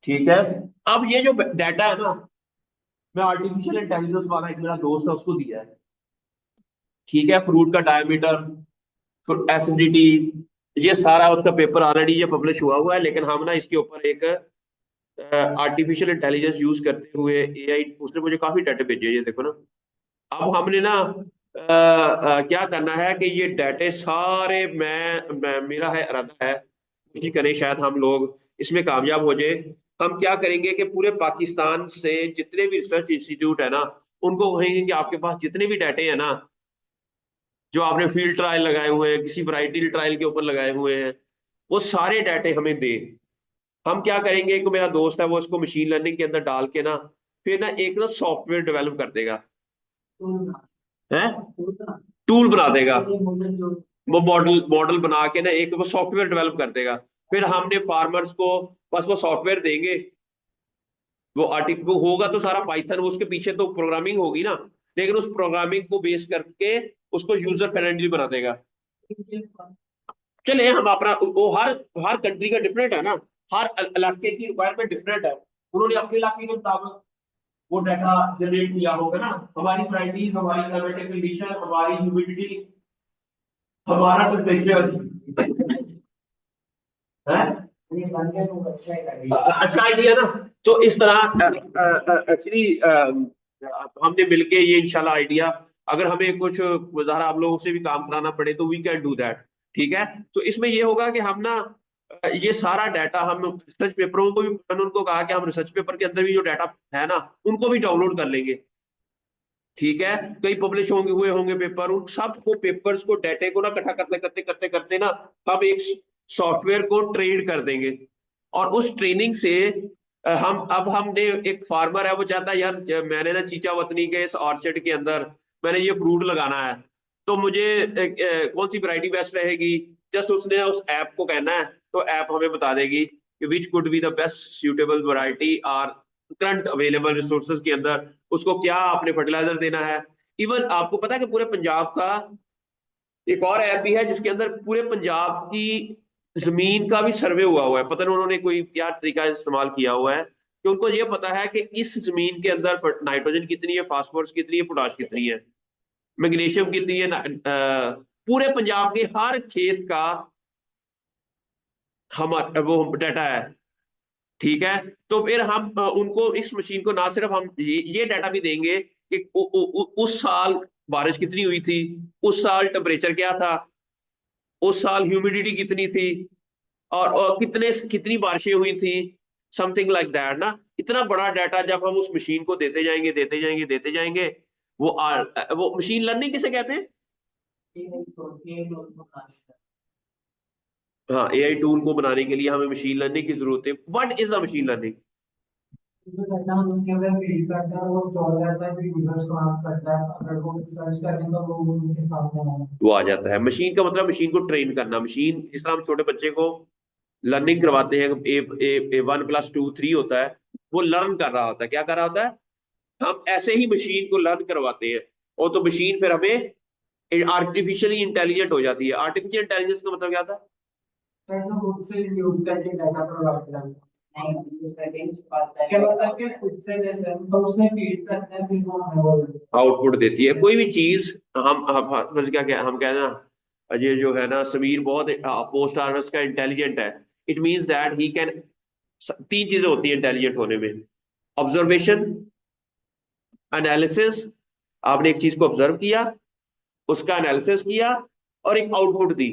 ठीक है, अब ये जो डाटा है ना, मैं आर्टिफिशियल इंटेलिजेंस वाला एक मेरा दोस्त है उसको दिया है। ठीक है, फ्रूट का डायमीटर, एसिडिटी, ये सारा उसका पेपर ऑलरेडी ये पब्लिश हुआ हुआ है। लेकिन हम ना इसके ऊपर एक आर्टिफिशियल इंटेलिजेंस यूज करते हुए एआई, उसने मुझे काफी डाटा भेजे, ये देखो ना। अब हमने ना क्या करना है कि ये डाटे सारे, मेरा है इरादा है कि करें, शायद हम लोग इसमें कामयाब हो जाए। हम क्या करेंगे कि पूरे पाकिस्तान से जितने भी रिसर्च इंस्टीट्यूट है ना, उनको कहेंगे कि आपके पास जितने भी डाटे हैं ना, जो आपने फील्ड ट्रायल लगाए हुए हैं, किसी वैरायटी ट्रायल के ऊपर लगाए हुए हैं, वो सारे डाटे हमें दे। हम क्या करेंगे, एक मेरा दोस्त है वो इसको मशीन लर्निंग के अंदर डाल के ना, फिर ना एक ना सॉफ्टवेयर डेवलप कर देगा है। टूल बना देगा, वो मॉडल मॉडल बना के ना एक वो सॉफ्टवेयर डेवलप कर देगा। फिर हमने फार्मर्स को बस वो सॉफ्टवेयर देंगे, वो होगा तो सारा पाइथन, उसके पीछे तो प्रोग्रामिंग होगी ना, लेकिन उस प्रोग्रामिंग को बेस करके उसको यूजर फ्रेंडली बना देगा। चले हम अपना वो हर हर कंट्री का डिफरेंट है ना, हर इलाके की रिक्वायरमेंट डिफरेंट है, उन्होंने अपने इलाके के मुताबिक वो डाटा जनरेट किया होगा ना। हमारी वैरायटीज, हमारी क्लाइमेटिक कंडीशन, हमारी ह्यूमिडिटी, हमारा टेम्परेचर है। अच्छा आइडिया ना। तो इस तरह एक्चुअली हमने मिलके ये इंशाल्लाह आइडिया, अगर हमें कुछ ज़रा आप लोगों से भी काम कराना पड़े तो वी कैन डू दैट। ठीक है, तो इसमें ये होगा कि हम ना ये सारा डाटा हम रिसर्च पेपरों को भी, मैंने उनको कहा कि हम रिसर्च पेपर के अंदर भी जो डाटा है ना उनको भी डाउनलोड कर लेंगे। ठीक है, कई पब्लिश होंगे, हुए होंगे पेपर, उन सबको पेपर्स को, डाटे को ना इकट्ठा करते करते करते करते ना हम एक सॉफ्टवेयर को ट्रेन कर देंगे। और उस ट्रेनिंग से हम अब हमने, एक फार्मर है वो चाहता है यार मैंने ना चीचा वतनी के इस ऑर्चर्ड के अंदर मैंने ये फ्रूट लगाना है, तो मुझे कौन सी वैरायटी बेस्ट रहेगी। जस्ट उसने उस ऐप को कहना है, तो ऐप हमें बता देगी कि which could be the best suitable variety और करंट अवेलेबल रिसोर्सेज के अंदर उसको क्या आपने फर्टिलाइजर देना है। इवन आपको पता है कि पूरे पंजाब का एक और ऐप भी है जिसके अंदर पूरे पंजाब की जमीन का भी सर्वे हुआ हुआ है। पता नहीं उन्होंने कोई क्या तरीका इस्तेमाल किया हुआ है कि उनको ये पता है कि इस जमीन के अंदर नाइट्रोजन कितनी है, फास्फोरस कितनी है, पोटाश कितनी है, मैग्नीशियम कितनी है पूरे पंजाब के हर खेत का हम वो डाटा है। ठीक है, तो फिर हम उनको इस मशीन को ना सिर्फ हम ये डाटा भी देंगे कि उस साल बारिश कितनी हुई थी, उस साल टेम्परेचर क्या था, उस साल ह्यूमिडिटी कितनी थी, और कितनी बारिशें हुई थी, समथिंग लाइक दैट ना। इतना बड़ा डाटा जब हम उस मशीन को देते जाएंगे देते जाएंगे देते जाएंगे, वो मशीन लर्निंग किसे कहते हैं? हाँ, एआई टूल को बनाने के लिए हमें मशीन लर्निंग की जरूरत है। What is the machine learning? जो करता है उसके अंदर फीड करता है, वो स्टोर करता है, फिर यूजर्स को आस्क करता है, अगर वो सर्च करें तो वो उनके सामने आए। वो आ जाता है। मशीन का मतलब मशीन को ट्रेन करना। मशीन जिस तरह हम छोटे बच्चे को लर्निंग करवाते हैं, ए 1+2 3 होता है, वो लर्न कर रहा होता है। क्या कर रहा होता है? हम ऐसे ही मशीन को लर्न करवाते हैं, और तो मशीन फिर हमें आर्टिफिशियली इंटेलिजेंट हो जाती है। आर्टिफिशियल इंटेलिजेंस का मतलब क्या था? सर जो खुद से यूज करके डाटा प्रोवाइड करता है, नहीं यूज करके क्या मतलब कि खुद से देते हैं तो उसमें फीड करते हैं, फिर वो हमें बोलते आउटपुट देती है कोई भी चीज। हम क्या हम कहना, ये जो है ना समीर बहुत पोस्ट हार्वेस्ट का इंटेलिजेंट है। It means that he can, तीन चीजें होती है इंटेलिजेंट होने में: ऑब्जर्वेशन, एनालिसिस, आपने एक चीज को ऑब्जर्व किया, उसका एनालिसिस किया, और एक आउटपुट दी।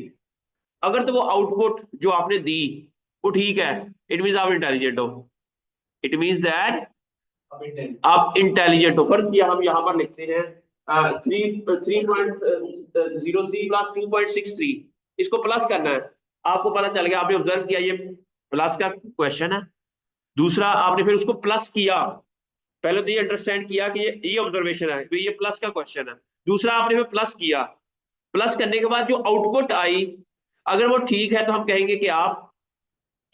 अगर तो वो आउटपुट जो आपने दी वो ठीक है, इट मींस आप इंटेलिजेंट हो। इट मींस दैट हैं। आप इंटेलिजेंट हो। फर्क किया हम यहाँ पर लिखते हैं 3.03 + 2.63, इसको प्लस करना है। आपको पता चल गया, आपने ऑब्जर्व किया ये प्लस का क्वेश्चन है। दूसरा, आपने फिर उसको प्लस किया, पहले तो ये अंडरस्टैंड किया कि ये ऑब्जर्वेशन है, फिर ये प्लस का क्वेश्चन है। दूसरा, आपने फिर प्लस किया, प्लस करने के बाद जो आउटपुट आई, अगर वो ठीक है तो हम कहेंगे कि आप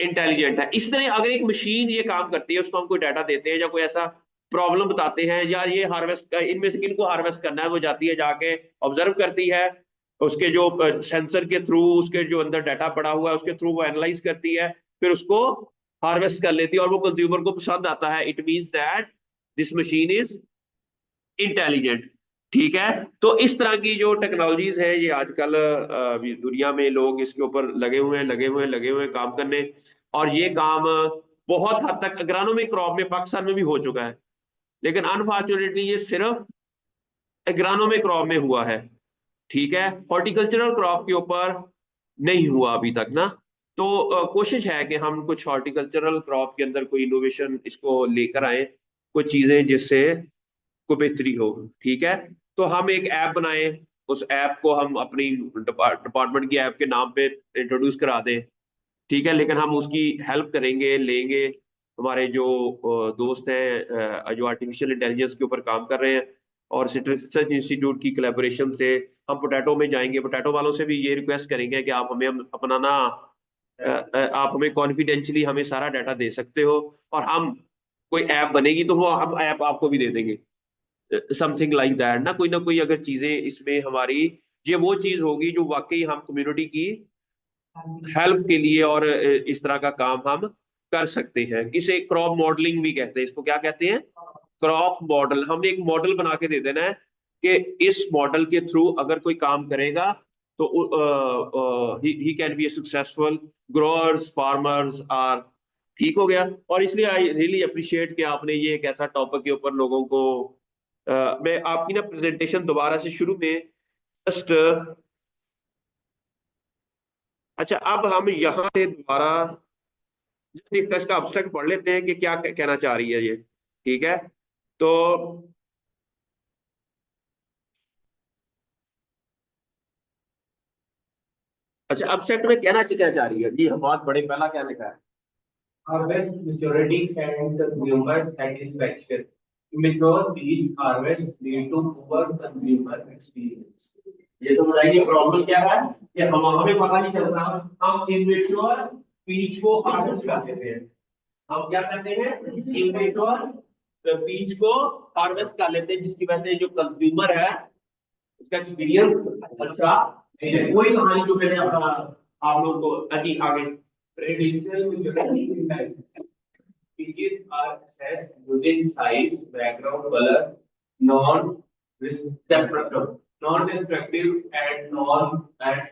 इंटेलिजेंट है। इस तरह अगर एक मशीन ये काम करती है, उसको हम कोई डाटा देते हैं या कोई ऐसा प्रॉब्लम बताते हैं, या ये हार्वेस्ट, इनमें से किनको हार्वेस्ट करना है, वो जाती है जाके ऑब्जर्व करती है, उसके जो सेंसर के थ्रू, उसके जो अंदर डाटा पड़ा हुआ है उसके थ्रू वो एनालाइज करती है, फिर उसको हार्वेस्ट कर लेती है, और वो कंज्यूमर को पसंद आता है। It means that this machine is intelligent. ठीक है, तो इस तरह की जो टेक्नोलॉजीज है ये आजकल अभी दुनिया में लोग इसके ऊपर लगे हुए हैं काम करने। और ये काम बहुत हद तक एग्रानोमिक क्रॉप में पाकिस्तान में भी हो चुका है, लेकिन अनफॉर्चुनेटली ये सिर्फ एग्रानोमिक क्रॉप में हुआ है। ठीक है, हॉर्टिकल्चरल क्रॉप के ऊपर नहीं हुआ अभी तक ना। तो कोशिश है कि हम कुछ हॉर्टिकल्चरल क्रॉप के अंदर कोई इनोवेशन इसको लेकर आए, कुछ चीजें जिससे को बेहतरी हो। ठीक है, तो हम एक ऐप बनाएं, उस ऐप को हम अपनी डिपार्टमेंट की ऐप के नाम पे इंट्रोड्यूस करा दें। ठीक है, लेकिन हम उसकी हेल्प करेंगे, लेंगे हमारे जो दोस्त हैं जो आर्टिफिशियल इंटेलिजेंस के ऊपर काम कर रहे हैं, और रिसर्च इंस्टीट्यूट की कोलैबोरेशन से हम पोटैटो में जाएंगे। पोटैटो वालों से भी ये रिक्वेस्ट करेंगे कि आप हमें अपना ना आप हमें कॉन्फिडेंशियली हमें सारा डाटा दे सकते हो, और हम कोई ऐप बनेगी तो वो हम ऐप आपको भी दे देंगे, समथिंग लाइक दैट ना कोई अगर चीजें इसमें हमारी ये वो चीज होगी जो वाकई हम कम्युनिटी की हेल्प के लिए और इस तरह का काम हम कर सकते हैं। इसे क्रॉप मॉडलिंग भी कहते हैं। इसको क्या कहते हैं? Crop model. हमने एक मॉडल बना के दे देना है कि इस मॉडल के थ्रू अगर कोई काम करेगा तो he can be a successful growers farmers are. ठीक हो गया। और इसलिए आई रियली अप्रिशिएट कि आपने ये एक ऐसा टॉपिक के ऊपर लोगों को मैं आपकी ना प्रेजेंटेशन दोबारा से शुरू में जस्ट अच्छा, अब हम यहाँ से दोबारा टेक्स्ट का अब्स्ट्रैक्ट पढ़ लेते हैं कि क्या कहना चाह रही है ये। ठीक है, तो अच्छा अब्स्ट्रैक्ट में कहना क्या चाह रही है जी? हम बात बड़े पहला क्या लिखा है? Harvest maturity and consumer satisfaction. Mature peach harvest lead to poor consumer experience. ये समझ आइए प्रॉब्लम क्या है कि हमें पता नहीं चलता, हम इमेच्योर पीच को हार्वेस्ट कर देते हैं। हम क्या करते हैं? इमेच्योर पीच को हार्वेस्ट कर लेते हैं, जिसकी वजह से जो कंज्यूमर है उसका एक्सपीरियंस अच्छा नहीं है। वही कहानी जो मैंने अपना आप लोगों को अभी आगे Traditional maturity index. Peaches are assessed using size, background color, non-destructive, non-destructive and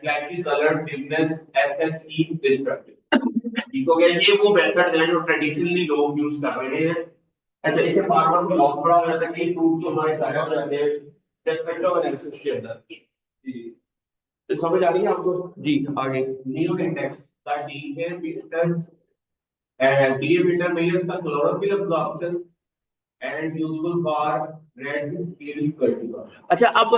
flashy colored dimness SSC destructive. ठीक हो गया। ये वो मेथड है जो ट्रेडिशनली लोग यूज कर रहे हैं। ऐसे इसे फार्मर को लॉस बड़ा हो जाता है कि फ्रूट तो हमारे सारे हो जाते हैं डिस्ट्रक्टिव एनालिसिस के अंदर। जी तो समझ आ रही है आपको? जी आगे। New index, the DA meter measures the chlorophyll absorption and useful for red scale cultivar. अच्छा, अब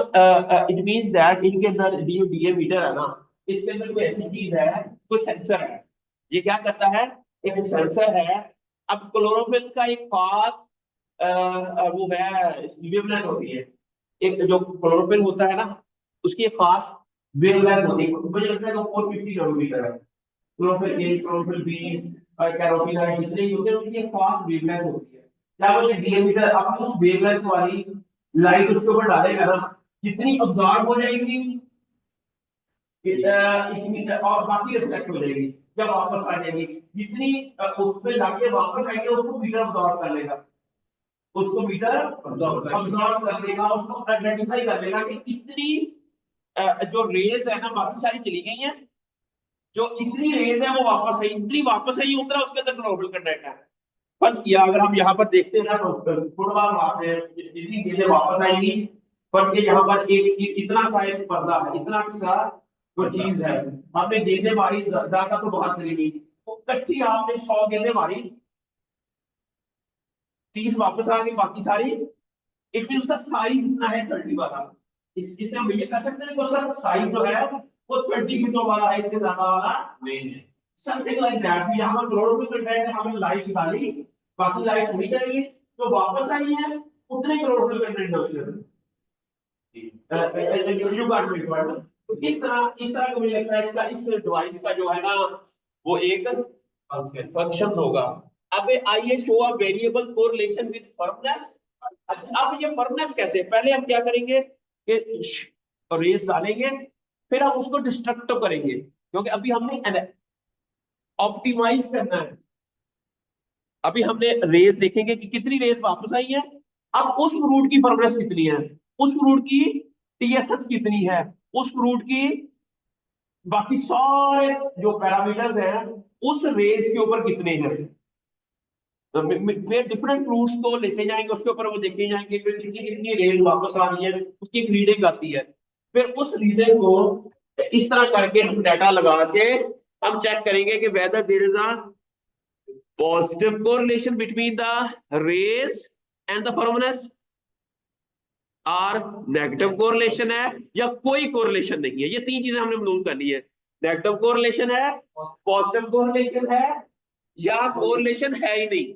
इट मींस दैट इनके अंदर डीए मीटर है ना, इसके अंदर कोई ऐसी चीज है, कोई सेंसर है। ये क्या करता है? एक सेंसर है। अब क्लोरोफिल का एक खास वो है, वेवलेंथ होती है। एक जो क्लोरोफिल होता है ना, उसकी एक खास वेवलेंथ होती है। मुझे लगता है वो 450 नैनोमीटर है। Chlorophyll A, chlorophyll B, carotenoid जितने भी होते हैं उनकी एक खास वेवलेंथ होती है। क्या वो डिएमीटर अब उस वेवलेंथ वाली लाइट उसके ऊपर डालेगा ना, जितनी अब्सॉर्ब हो जाएगी इतनी और बाकी रिफ्लेक्ट हो जाएगी जब वापस आ जाएगी। जितनी उसमें जाके वापस आएंगे उसको मीटर अब्सॉर्ब कर लेगा, उसको मीटर अब्सॉर्ब कर लेगा, उसको आइडेंटिफाई कर लेगा कि इतनी जो रेज है ना बाकी सारी चली गई हैं, जो इतनी रेज है वो वापस आई, इतनी वापस आई उतना उसके अंदर क्लोरोफिल कंटेंट है। फर्स्ट किया अगर हम यहाँ पर देखते हैं ना तो थोड़ा बार जितनी चीजें वापस आएंगी, फर्स्ट ये यहाँ पर एक इतना सा एक पर्दा है, इतना सा जो चीज है, हमने गेंदे मारी ज्यादा तो बहुत चलेगी, तो कच्ची आपने 100 गेंदे मारी, 30 वापस आ गई, बाकी सारी इट मीन उसका साइज इतना है 30 वाला। इससे हम ये कह सकते हैं कि उसका साइज जो है वो 30 मीटर वाला है, इससे ज्यादा वाला नहीं है। Something like that. यहाँ पर क्लोरोफिल कंटेंट है, हमने लाइट डाली, बाकी लाइट नहीं चलेगी, तो वापस आई है उतने क्लोरोफिल कंटेंट है उसके अंदर। You got me point. तो इस तरह को मुझे लगता है इसका इस डिवाइस का जो है ना वो एक फंक्शन होगा। अब आइए show a variable correlation with firmness. अच्छा, अब ये फर्मनेस कैसे? पहले हम क्या करेंगे कि रेस डालेंगे, फिर हम उसको डिस्ट्रक्टिव करेंगे, क्योंकि अभी हमने ऑप्टिमाइज करना है। अभी हमने रेस देखेंगे कि कितनी रेस वापस आई है, अब उस फ्रूट की फर्मनेस कितनी है, उस फ्रूट की टीएसएच कितनी है, उस फ्रूट की बाकी सारे जो पैरामीटर्स हैं उस रेस के ऊपर कितने हैं। तो डिफरेंट फ्रूट्स को लेते जाएंगे, उसके ऊपर वो देखे जाएंगे कि कितनी कितनी रेस वापस आ रही है, उसकी एक रीडिंग आती है। फिर उस रीडिंग को इस तरह करके हम डाटा लगा के हम चेक करेंगे कि whether there is a positive correlation between the race and the firmness और नेगेटिव कोरिलेशन है या कोई कोरिलेशन नहीं है। ये तीन चीजें हमने मालूम करनी है। नेगेटिव कोरिलेशन है, पॉजिटिव कोरिलेशन है या कोरिलेशन है ही नहीं।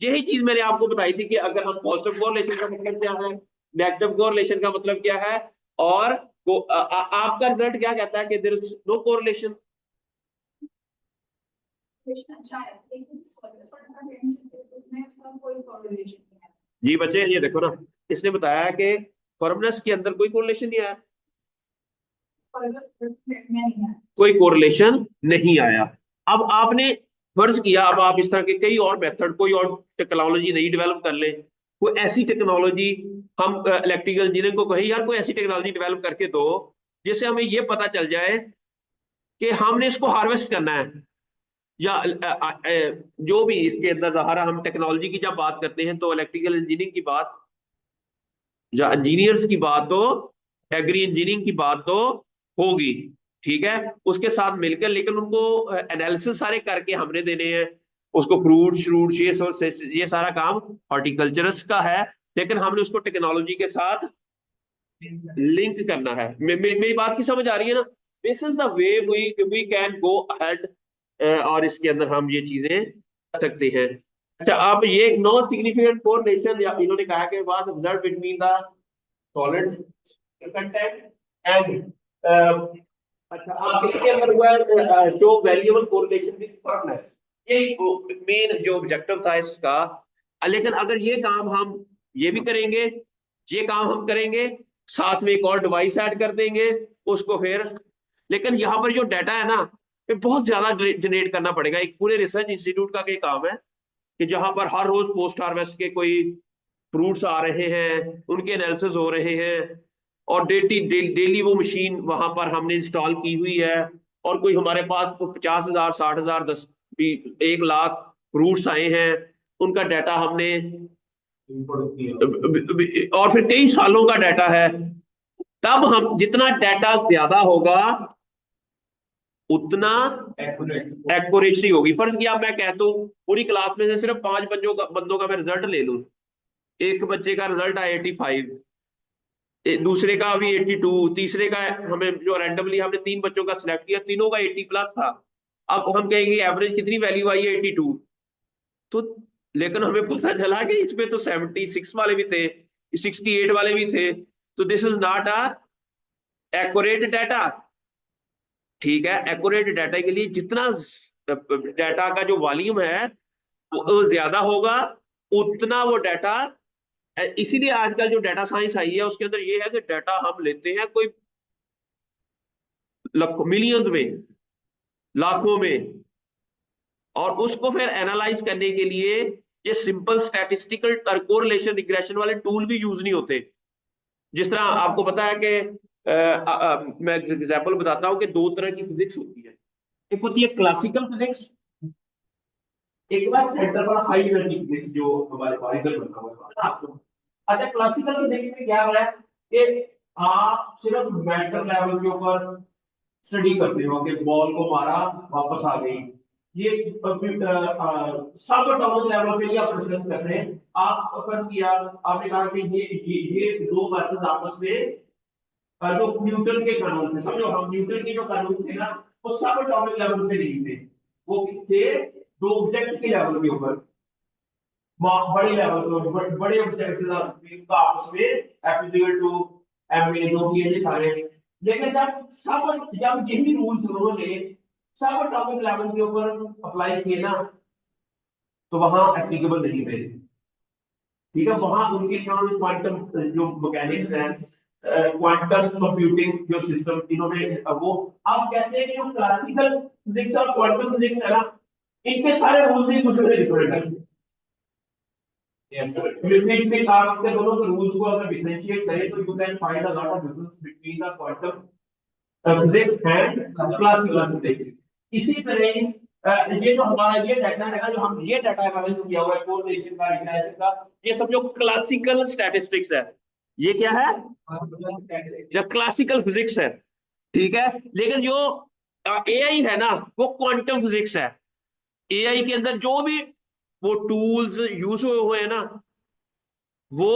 यही चीज मैंने आपको बताई थी कि अगर हम पॉजिटिव कोरिलेशन का मतलब क्या है, नेगेटिव कोरिलेशन का मतलब क्या है, और आपका रिजल्ट क्या कहता है कि देयर इज नो कोरिलेशन। अच्छा है, लेकिन उसमें उसका कोई कोरिलेशन नहीं है। जी बच्चे ये देखो ना, इसने बताया कि फॉर्मनेस के अंदर कोई कोरिलेशन नहीं आया, कोई कोरिलेशन नहीं आया। अब आपने फर्ज किया, अब आप इस तरह के कई और मेथड, कोई और टेक्नोलॉजी नहीं डेवलप कर ले, कोई ऐसी टेक्नोलॉजी, हम इलेक्ट्रिकल इंजीनियरिंग को कहें यार कोई ऐसी टेक्नोलॉजी डेवलप करके दो जिससे हमें ये पता चल जाए कि हमने इसको हार्वेस्ट करना है, या जो भी इसके अंदर ज़ाहिर है, हम टेक्नोलॉजी की जब बात करते हैं तो इलेक्ट्रिकल इंजीनियरिंग की बात या इंजीनियर्स की बात तो, एग्री इंजीनियरिंग की बात तो होगी, ठीक है, उसके साथ मिलकर, लेकिन उनको एनालिसिस सारे करके हमने देने हैं, उसको फ्रूट श्रूट ये सारा काम हॉर्टिकल्चरस्ट का है, लेकिन हमने उसको टेक्नोलॉजी के साथ लिंक करना है। मेरी बात की समझ आ रही है ना? This is the way we can go ahead, और इसके अंदर हम ये चीजें कर सकते हैं। अच्छा, अब ये नॉन सिग्निफिकेंट कोरिलेशन, या इन्होंने कहा कि was observe between the solid content and, अच्छा अब इसके अंदर हुआ जो वैल्यूएबल कोरिलेशन विद फर्मनेस, ये मेन जो ऑब्जेक्टिव था इसका। लेकिन अगर ये काम हम ये भी करेंगे, ये काम हम करेंगे, साथ में एक और डिवाइस ऐड कर देंगे उसको फिर, लेकिन यहाँ पर जो डाटा है ना, ये बहुत ज्यादा जनरेट करना पड़ेगा। एक पूरे रिसर्च इंस्टीट्यूट का ये काम है कि जहां पर हर रोज पोस्ट हार्वेस्ट के कोई फ्रूट्स आ रहे हैं, उनके एनालिसिस हो रहे हैं, और डेली वो मशीन वहां पर हमने इंस्टॉल की हुई है, और कोई हमारे पास 50,000 60,000 1 लाख फ्रूट्स आए हैं, उनका डाटा हमने, और फिर कई सालों का डाटा है, तब हम जितना डाटा ज्यादा होगा उतना एक्यूरेसी होगी। फर्ज किया मैं कहता हूं पूरी क्लास में से सिर्फ 5 बंदों का मैं रिजल्ट ले लूं, एक बच्चे का रिजल्ट आया 85, दूसरे का अभी 82, तीसरे का हमें जो रैंडमली हमने 3 बच्चों का सिलेक्ट किया, तीनों का 80+ था। अब हम कहेंगे एवरेज कितनी वैल्यू आई है, 82। तो लेकिन हमें पता चला कि इसमें तो 76 वाले भी थे, 68 वाले भी थे, तो this is not a accurate data. ठीक है, एक्यूरेट डाटा के लिए जितना डाटा का जो वॉल्यूम है वो ज्यादा होगा, उतना वो डाटा, इसीलिए आजकल जो डाटा साइंस आई है उसके अंदर ये है कि डाटा हम लेते हैं कोई मिलियंस में, लाखों में, और उसको फिर एनालाइज करने के लिए ये सिंपल स्टैटिस्टिकल कोरिलेशन रिग्रेशन वाले टूल भी यूज नहीं होते। जिस तरह आपको पता है कि मैं एग्जांपल बताता हूं कि 2 तरह की फिजिक्स होती है, एक होती है क्लासिकल फिजिक्स, एक बार सेंटर पर हाई एनर्जी फिजिक्स जो हमारे पास इधर बना हुआ है आपको। अच्छा, क्लासिकल फिजिक्स में क्या है कि आप सिर्फ मैटर लेवल के ऊपर स्टडी करते हो कि बॉल को मारा वापस आ गई, ये सब एटॉमिक लेवल पे आप डिस्कस कर रहे हैं। आप फर्ज किया, आपने कहा कि ये 2 पर्सन आपस में जो न्यूटन के कानून थे, समझो हम न्यूटन के जो कानून थे ना, वो सब एटॉमिक लेवल पे नहीं थे, वो थे 2 ऑब्जेक्ट के लेवल के ऊपर, बड़े लेवल पे बड़े ऑब्जेक्ट का आपस में F = टू ma जो भी है ये सारे। लेकिन जब यही रूल्स उन्होंने सब एटॉमिक लेवल के ऊपर अप्लाई किए ना, तो वहां एप्लीकेबल नहीं थे। ठीक है, वहां उनके क्वांटम जो मैकेनिक्स है, क्वांटम कंप्यूटिंग जो सिस्टम इन्होंने वो, आप कहते हैं कि जो क्लासिकल फिजिक्स और क्वांटम फिजिक्स है ना, इनके सारे रूल्स ही दूसरे से डिफरेंट है। में आप इनके दोनों के रूल्स को अगर डिफरेंशिएट करें तो you can find a lot of difference between the quantum physics and classical physics. इसी तरह ये जो हमारा ये डाटा है ना, जो हम ये डाटा एनालिसिस किया हुआ है कोरिलेशन का, रिग्रेशन का, ये सब जो क्लासिकल स्टैटिस्टिक्स है, ये क्या है, जो क्लासिकल फिजिक्स है। ठीक है, लेकिन जो एआई है ना, वो क्वांटम फिजिक्स है। एआई के अंदर जो भी वो टूल्स यूज हुए हैं ना, वो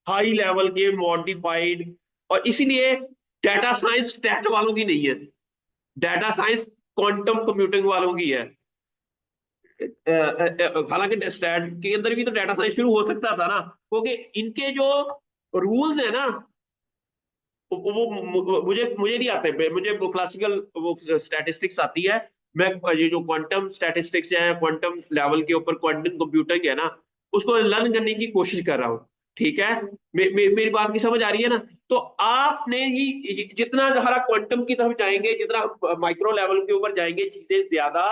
हाई लेवल के मॉडिफाइड, और इसीलिए डाटा साइंस स्टैट वालों की नहीं है, डाटा साइंस क्वांटम कंप्यूटिंग वालों की है। हालांकि स्टैट के अंदर भी तो डाटा साइंस शुरू हो सकता था ना, क्योंकि इनके जो रूल्स है ना, मुझे मुझे नहीं आते, मुझे वो क्लासिकल वो स्टैटिस्टिक्स आती है। मैं ये जो क्वांटम स्टैटिस्टिक्स है, क्वांटम लेवल के ऊपर क्वांटम कंप्यूटिंग है ना, उसको लर्न करने की कोशिश कर रहा हूँ। ठीक है, मेरी बात की समझ आ रही है ना? तो आपने ही जितना हमारा क्वांटम की तरफ जाएंगे, जितना माइक्रो लेवल के ऊपर जाएंगे, चीजें ज्यादा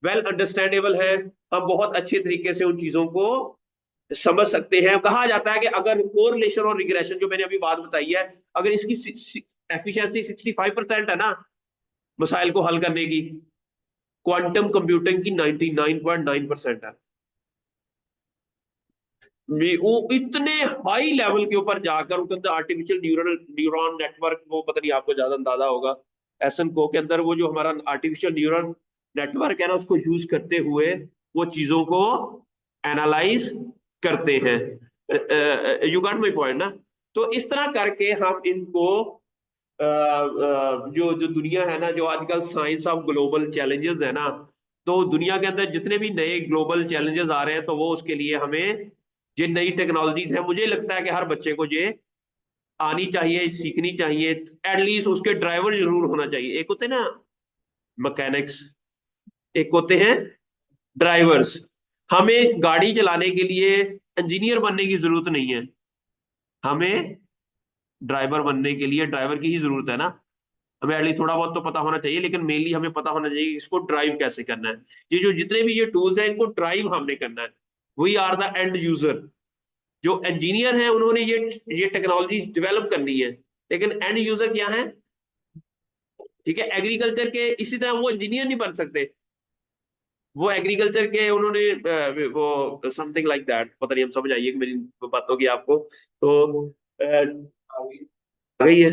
वेल अंडरस्टैंडेबल है। हम बहुत अच्छे तरीके से उन चीजों को समझ सकते हैं। कहा जाता है कि अगर कोरिलेशन और रिग्रेशन जो मैंने अभी बात बताई है, अगर इसकी एफिशिएंसी 65% है ना मसाइल को हल करने की, क्वांटम कंप्यूटिंग की 99.9% है। वो इतने हाई लेवल के ऊपर जाकर उनके अंदर आर्टिफिशियल न्यूरॉन नेटवर्क, वो पता नहीं आपको ज्यादा अंदाजा होगा, एसन को के अंदर वो जो हमारा आर्टिफिशियल न्यूरल नेटवर्क है ना, उसको यूज करते हुए वो चीजों को एनालाइज करते हैं। यू गॉट माई पॉइंट ना? तो इस तरह करके हम इनको जो जो दुनिया है ना, जो आजकल साइंस ऑफ ग्लोबल चैलेंजेस है ना, तो दुनिया के अंदर जितने भी नए ग्लोबल चैलेंजेस आ रहे हैं, तो वो उसके लिए हमें ये नई टेक्नोलॉजीज है, मुझे लगता है कि हर बच्चे को ये आनी चाहिए, सीखनी चाहिए। एटलीस्ट उसके ड्राइवर जरूर होना चाहिए। एक होते हैं ना मैकेनिक्स, एक होते हैं ड्राइवर्स। हमें गाड़ी चलाने के लिए इंजीनियर बनने की जरूरत नहीं है, हमें ड्राइवर बनने के लिए ड्राइवर की ही जरूरत है ना। हमें एटलीस्ट थोड़ा बहुत तो पता होना चाहिए, लेकिन मेनली हमें पता होना चाहिए कि इसको ड्राइव कैसे करना है। ये जो जितने भी ये टूल्स हैं, इनको ड्राइव हमने करना है। We are the end user. जो इंजीनियर हैं उन्होंने ये टेक्नोलॉजी डेवलप करनी है, लेकिन एंड यूजर क्या है? ठीक है, एग्रीकल्चर के इसी तरह वो इंजीनियर नहीं बन सकते। वो एग्रीकल्चर के उन्होंने वो समथिंग लाइक दैट, पता नहीं, हम समझ आइए कि मेरी बातों की आपको। तो आ गई है।